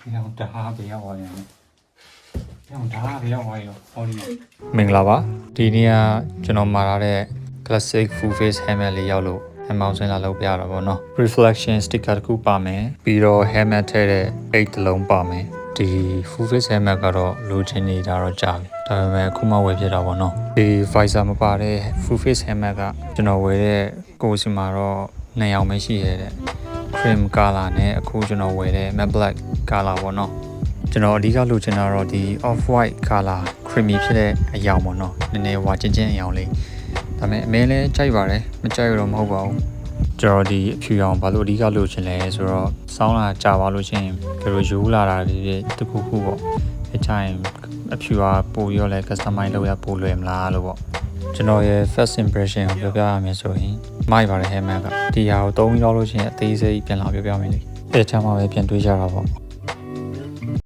Yang dah biar orang yang dah biar orang orang မင်္ဂလာပါဒီနေ့ကကျွန်တော်မှာထားတဲ့ classic full face helmet လေးရောက်လို့အမောင်းစင်းလာလုပ်ပြရတာပေါ့နော် reflection sticker တစ်ခုပါမယ်ပြီးတော့ helmet ထည့်တဲ့ 8 တစ်လုံးပါမယ်ဒီ full face helmet ကတော့လိုချင်နေတာတော့ကြာပြီဒါပေမဲ့အခုမှဝယ်ဖြစ်တာပေါ့နော်ဒီ visor မပါတဲ့ full face helmet ကကျွန်တော်ဝယ်တဲ့ကိုယ်စီမှာတော့2ရောင်ပဲရှိရတဲ့ cream color နဲ့အခုကျွန်တော်ဝယ်တဲ့ matte black color ပေါ့နော်ကျွန်တော်အဓိကလိုချင်တာတော့ဒီ off white color creamy ဖြစ်တဲ့အရောင်ပေါ့နော်နည်းနည်းဝါချင်းချင်းအရောင်လေးဒါပေမဲ့အမင်းလည်းကြိုက်ပါတယ်မကြိုက်ရတော့မဟုတ်ပါဘူးကျွန်တော်ဒီအဖြူရောင်ဘာလို့အဓိကလိုချင်လဲဆိုတော့စောင်းလာကြာပါလို့ရှိရင်ကြိုရိုးလာတာဒီတခုခုပေါ့အချိုင်အဖြူကပိုပြီးတော့လဲ customize လုပ်ရပိုလွယ်မလားလို့ပေါ့ကျွန်တော်ရဲ့ first impression ကိုပြောပြရမယ်ဆိုရင်မိုက်ပါတယ် helmet ကဒီဟာကိုသုံးပြီးတော့လို့ရှိရင်အသေးစိတ်ပြန်လာပြောပြမယ်လေအဲ့ချမ်းမှပဲပြန်တွေးကြတာပေါ့